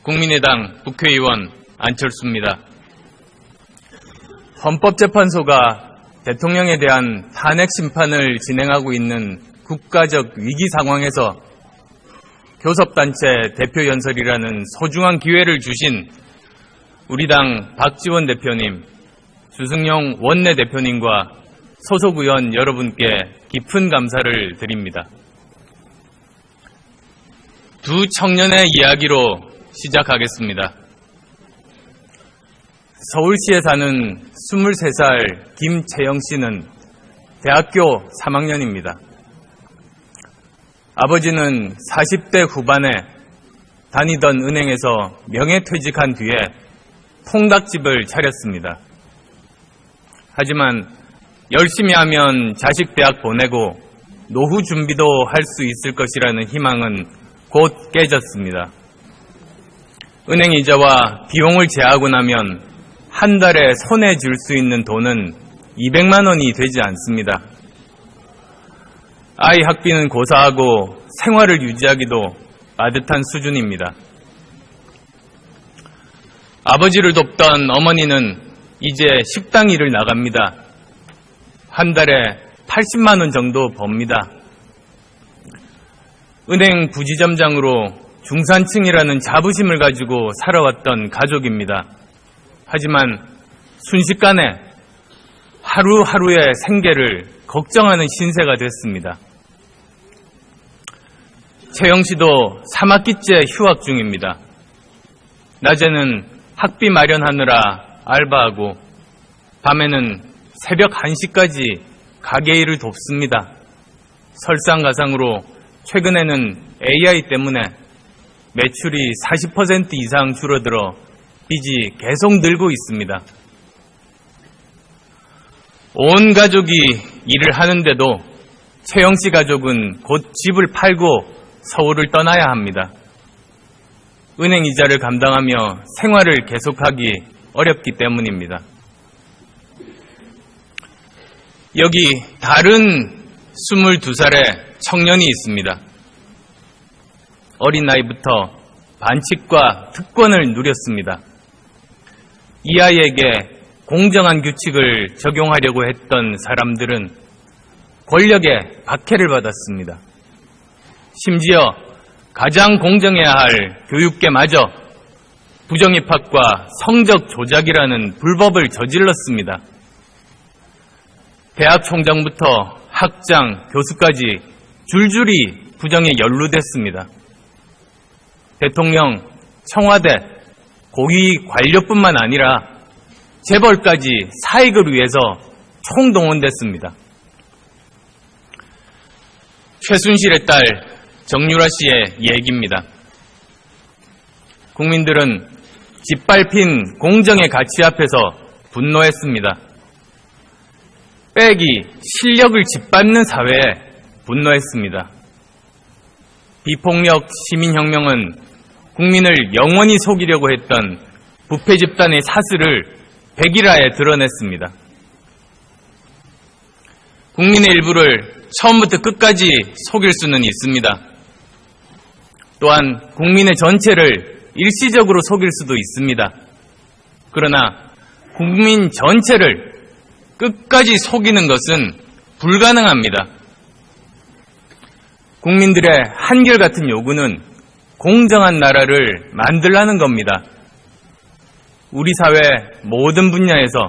국민의당 국회의원 안철수입니다. 헌법재판소가 대통령에 대한 탄핵 심판을 진행하고 있는 국가적 위기 상황에서 교섭단체 대표연설이라는 소중한 기회를 주신 우리 당 박지원 대표님, 주승용 원내대표님과 소속 의원 여러분께 깊은 감사를 드립니다. 두 청년의 이야기로 시작하겠습니다. 서울시에 사는 23살 김채영 씨는 대학교 3학년입니다. 아버지는 40대 후반에 다니던 은행에서 명예퇴직한 뒤에 통닭집을 차렸습니다. 하지만 열심히 하면 자식 대학 보내고 노후 준비도 할 수 있을 것이라는 희망은 곧 깨졌습니다. 은행 이자와 비용을 제하고 나면 한 달에 손에 쥘 수 있는 돈은 200만 원이 되지 않습니다. 아이 학비는 고사하고 생활을 유지하기도 빠듯한 수준입니다. 아버지를 돕던 어머니는 이제 식당 일을 나갑니다. 한 달에 80만 원 정도 법니다. 은행 부지점장으로 중산층이라는 자부심을 가지고 살아왔던 가족입니다. 하지만 순식간에 하루하루의 생계를 걱정하는 신세가 됐습니다. 채영 씨도 3학기째 휴학 중입니다. 낮에는 학비 마련하느라 알바하고 밤에는 새벽 1시까지 가게 일을 돕습니다. 설상가상으로 최근에는 AI 때문에 매출이 40% 이상 줄어들어 빚이 계속 늘고 있습니다. 온 가족이 일을 하는데도 채영 씨 가족은 곧 집을 팔고 서울을 떠나야 합니다. 은행 이자를 감당하며 생활을 계속하기 어렵기 때문입니다. 여기 다른 22살의 청년이 있습니다. 어린 나이부터 반칙과 특권을 누렸습니다. 이 아이에게 공정한 규칙을 적용하려고 했던 사람들은 권력의 박해를 받았습니다. 심지어 가장 공정해야 할 교육계마저 부정입학과 성적 조작이라는 불법을 저질렀습니다. 대학 총장부터 학장, 교수까지 줄줄이 부정에 연루됐습니다. 대통령, 청와대, 고위 관료뿐만 아니라 재벌까지 사익을 위해서 총동원됐습니다. 최순실의 딸 정유라 씨의 얘기입니다. 국민들은 짓밟힌 공정의 가치 앞에서 분노했습니다. 빼기, 실력을 짓밟는 사회에 분노했습니다. 비폭력 시민혁명은 국민을 영원히 속이려고 했던 부패 집단의 사슬을 백일하에 드러냈습니다. 국민의 일부를 처음부터 끝까지 속일 수는 있습니다. 또한 국민의 전체를 일시적으로 속일 수도 있습니다. 그러나 국민 전체를 끝까지 속이는 것은 불가능합니다. 국민들의 한결같은 요구는 공정한 나라를 만들라는 겁니다. 우리 사회 모든 분야에서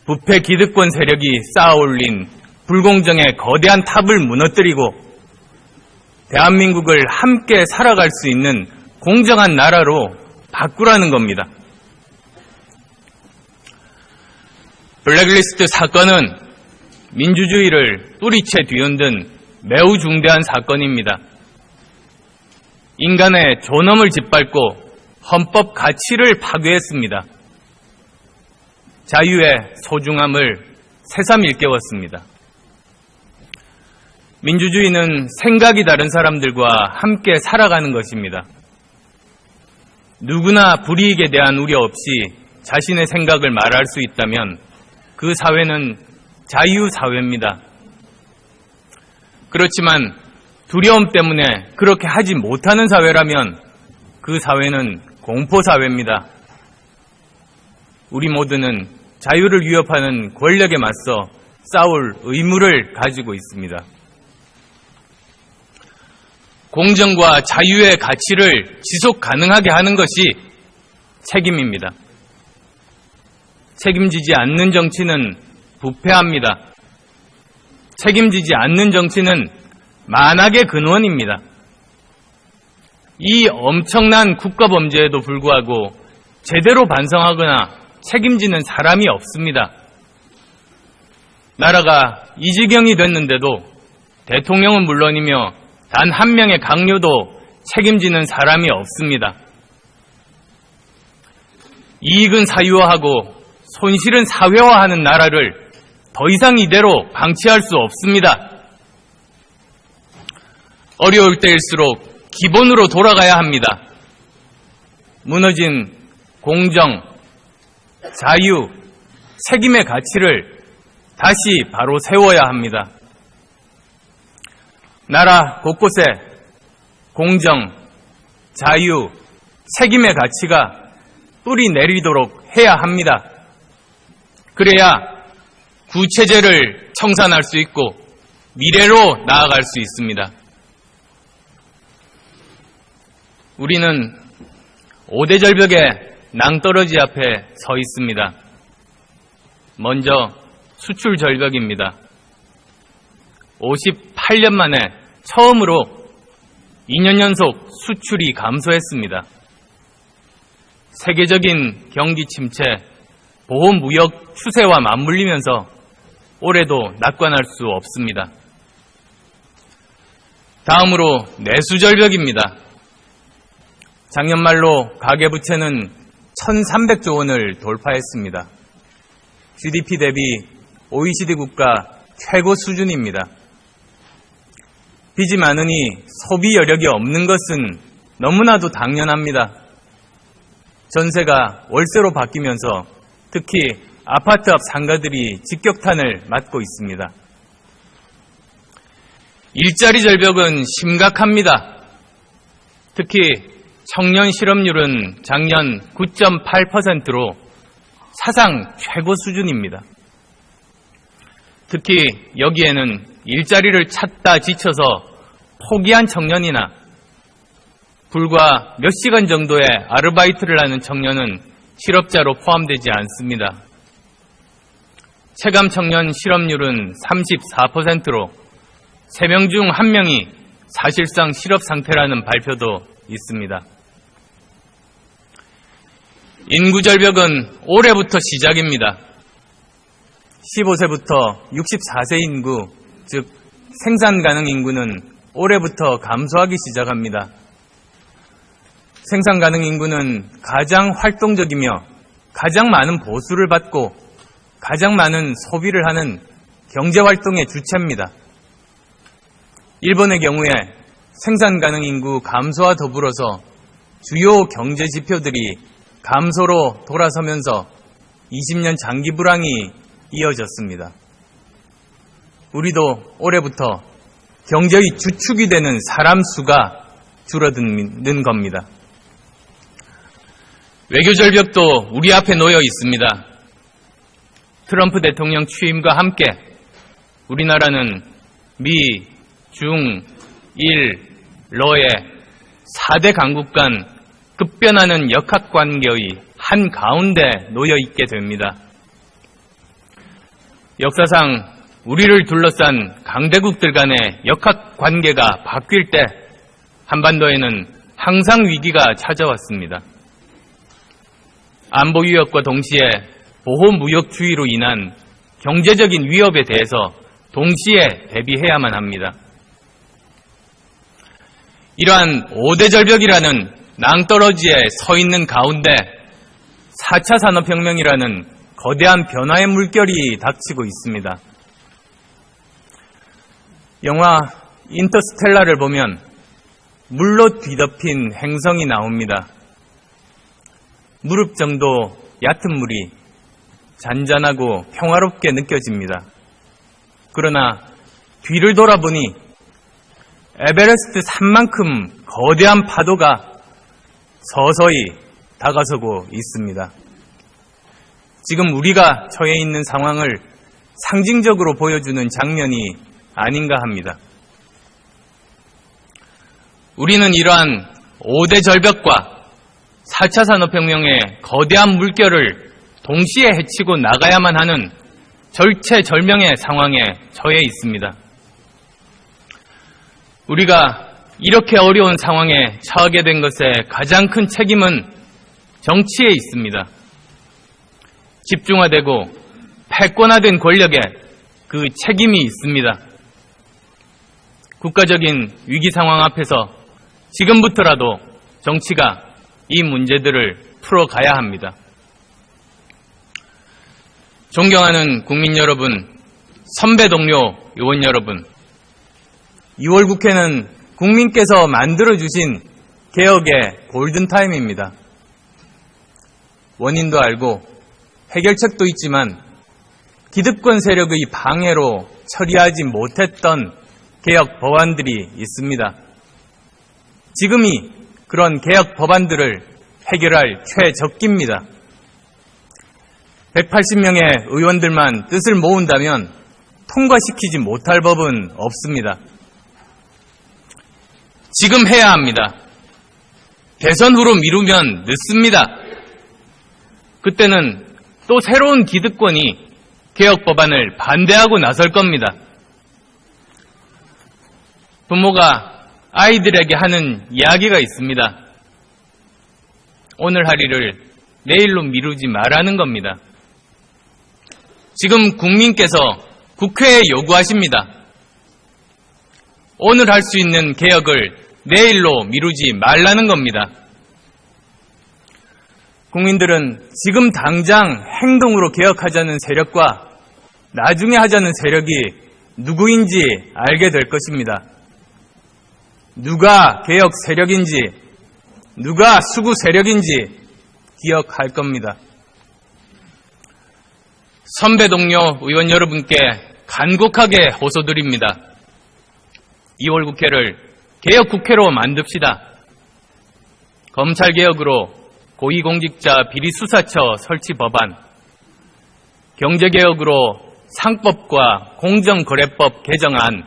부패 기득권 세력이 쌓아올린 불공정의 거대한 탑을 무너뜨리고 대한민국을 함께 살아갈 수 있는 공정한 나라로 바꾸라는 겁니다. 블랙리스트 사건은 민주주의를 뿌리채 뒤흔든 매우 중대한 사건입니다. 인간의 존엄을 짓밟고 헌법 가치를 파괴했습니다. 자유의 소중함을 새삼 일깨웠습니다. 민주주의는 생각이 다른 사람들과 함께 살아가는 것입니다. 누구나 불이익에 대한 우려 없이 자신의 생각을 말할 수 있다면 그 사회는 자유사회입니다. 그렇지만 두려움 때문에 그렇게 하지 못하는 사회라면 그 사회는 공포사회입니다. 우리 모두는 자유를 위협하는 권력에 맞서 싸울 의무를 가지고 있습니다. 공정과 자유의 가치를 지속 가능하게 하는 것이 책임입니다. 책임지지 않는 정치는 부패합니다. 책임지지 않는 정치는 만악의 근원입니다. 이 엄청난 국가범죄에도 불구하고 제대로 반성하거나 책임지는 사람이 없습니다. 나라가 이 지경이 됐는데도 대통령은 물론이며 단 한 명의 강요도 책임지는 사람이 없습니다. 이익은 사유화하고 손실은 사회화하는 나라를 더 이상 이대로 방치할 수 없습니다. 어려울 때일수록 기본으로 돌아가야 합니다. 무너진 공정, 자유, 책임의 가치를 다시 바로 세워야 합니다. 나라 곳곳에 공정, 자유, 책임의 가치가 뿌리 내리도록 해야 합니다. 그래야 구체제를 청산할 수 있고 미래로 나아갈 수 있습니다. 우리는 5대 절벽의 낭떠러지 앞에 서 있습니다. 먼저 수출 절벽입니다. 58년 만에 처음으로 2년 연속 수출이 감소했습니다. 세계적인 경기 침체, 보호무역 추세와 맞물리면서 올해도 낙관할 수 없습니다. 다음으로 내수절벽입니다. 작년 말로 가계부채는 1,300조 원을 돌파했습니다. GDP 대비 OECD 국가 최고 수준입니다. 빚이 많으니 소비 여력이 없는 것은 너무나도 당연합니다. 전세가 월세로 바뀌면서 특히 아파트 앞 상가들이 직격탄을 맞고 있습니다. 일자리 절벽은 심각합니다. 특히 청년 실업률은 작년 9.8%로 사상 최고 수준입니다. 특히 여기에는 일자리를 찾다 지쳐서 포기한 청년이나 불과 몇 시간 정도의 아르바이트를 하는 청년은 실업자로 포함되지 않습니다. 체감 청년 실업률은 34%로 3명 중 1명이 사실상 실업 상태라는 발표도 있습니다. 인구 절벽은 올해부터 시작입니다. 15세부터 64세 인구, 즉 생산 가능 인구는 올해부터 감소하기 시작합니다. 생산 가능 인구는 가장 활동적이며 가장 많은 보수를 받고 가장 많은 소비를 하는 경제활동의 주체입니다. 일본의 경우에 생산 가능 인구 감소와 더불어서 주요 경제 지표들이 감소로 돌아서면서 20년 장기 불황이 이어졌습니다. 우리도 올해부터 경제의 주축이 되는 사람 수가 줄어드는 겁니다. 외교 절벽도 우리 앞에 놓여 있습니다. 트럼프 대통령 취임과 함께 우리나라는 미, 중, 일, 러의 4대 강국 간 급변하는 역학관계의 한가운데 놓여 있게 됩니다. 역사상 우리를 둘러싼 강대국들 간의 역학관계가 바뀔 때 한반도에는 항상 위기가 찾아왔습니다. 안보 위협과 동시에 보호무역주의로 인한 경제적인 위협에 대해서 동시에 대비해야만 합니다. 이러한 5대 절벽이라는 낭떠러지에 서 있는 가운데 4차 산업혁명이라는 거대한 변화의 물결이 닥치고 있습니다. 영화 인터스텔라를 보면 물로 뒤덮인 행성이 나옵니다. 무릎 정도 얕은 물이 잔잔하고 평화롭게 느껴집니다. 그러나 뒤를 돌아보니 에베레스트 산만큼 거대한 파도가 서서히 다가서고 있습니다. 지금 우리가 처해 있는 상황을 상징적으로 보여주는 장면이 아닌가 합니다. 우리는 이러한 5대 절벽과 4차 산업혁명의 거대한 물결을 동시에 헤치고 나가야만 하는 절체절명의 상황에 처해 있습니다. 우리가 이렇게 어려운 상황에 처하게 된 것의 가장 큰 책임은 정치에 있습니다. 집중화되고 패권화된 권력에 그 책임이 있습니다. 국가적인 위기 상황 앞에서 지금부터라도 정치가 이 문제들을 풀어가야 합니다. 존경하는 국민 여러분, 선배 동료 의원 여러분, 2월 국회는 국민께서 만들어주신 개혁의 골든타임입니다. 원인도 알고 해결책도 있지만 기득권 세력의 방해로 처리하지 못했던 개혁 법안들이 있습니다. 지금이 그런 개혁 법안들을 해결할 최적기입니다. 180명의 의원들만 뜻을 모은다면 통과시키지 못할 법은 없습니다. 지금 해야 합니다. 대선 후로 미루면 늦습니다. 그때는 또 새로운 기득권이 개혁 법안을 반대하고 나설 겁니다. 부모가 아이들에게 하는 이야기가 있습니다. 오늘 할 일을 내일로 미루지 말라는 겁니다. 지금 국민께서 국회에 요구하십니다. 오늘 할 수 있는 개혁을 내일로 미루지 말라는 겁니다. 국민들은 지금 당장 행동으로 개혁하자는 세력과 나중에 하자는 세력이 누구인지 알게 될 것입니다. 누가 개혁 세력인지, 누가 수구 세력인지 기억할 겁니다. 선배 동료 의원 여러분께 간곡하게 호소드립니다. 2월 국회를 개혁국회로 만듭시다. 검찰개혁으로 고위공직자 비리수사처 설치 법안, 경제개혁으로 상법과 공정거래법 개정안,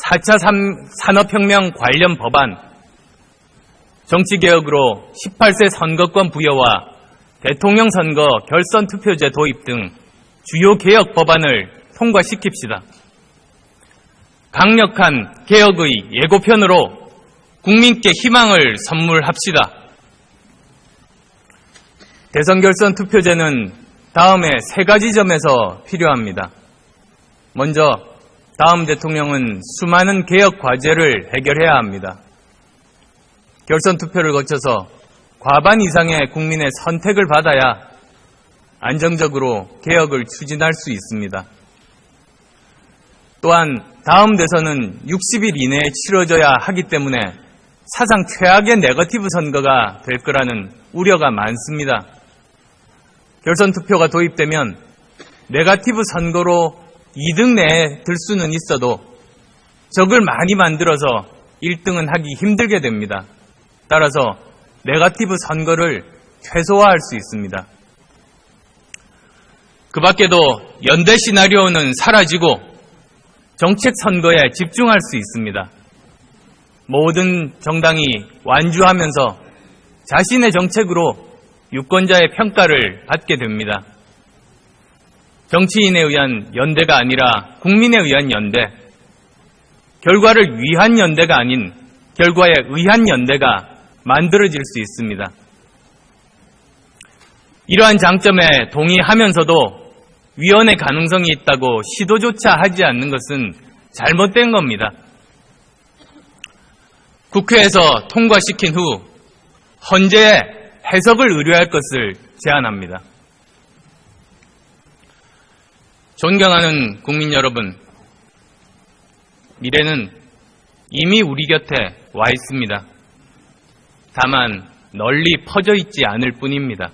4차 산업혁명 관련 법안, 정치개혁으로 18세 선거권 부여와 대통령 선거 결선 투표제 도입 등 주요 개혁 법안을 통과시킵시다. 강력한 개혁의 예고편으로 국민께 희망을 선물합시다. 대선 결선 투표제는 다음에 3가지 점에서 필요합니다. 먼저 다음 대통령은 수많은 개혁 과제를 해결해야 합니다. 결선 투표를 거쳐서 과반 이상의 국민의 선택을 받아야 안정적으로 개혁을 추진할 수 있습니다. 또한 다음 대선은 60일 이내에 치러져야 하기 때문에 사상 최악의 네거티브 선거가 될 거라는 우려가 많습니다. 결선 투표가 도입되면 네거티브 선거로 2등 내에 들 수는 있어도 적을 많이 만들어서 1등은 하기 힘들게 됩니다. 따라서 네거티브 선거를 최소화할 수 있습니다. 그 밖에도 연대 시나리오는 사라지고 정책 선거에 집중할 수 있습니다. 모든 정당이 완주하면서 자신의 정책으로 유권자의 평가를 받게 됩니다. 정치인에 의한 연대가 아니라 국민에 의한 연대, 결과를 위한 연대가 아닌 결과에 의한 연대가 만들어질 수 있습니다. 이러한 장점에 동의하면서도 위헌의 가능성이 있다고 시도조차 하지 않는 것은 잘못된 겁니다. 국회에서 통과시킨 후 헌재에 해석을 의뢰할 것을 제안합니다. 존경하는 국민 여러분, 미래는 이미 우리 곁에 와 있습니다. 다만 널리 퍼져 있지 않을 뿐입니다.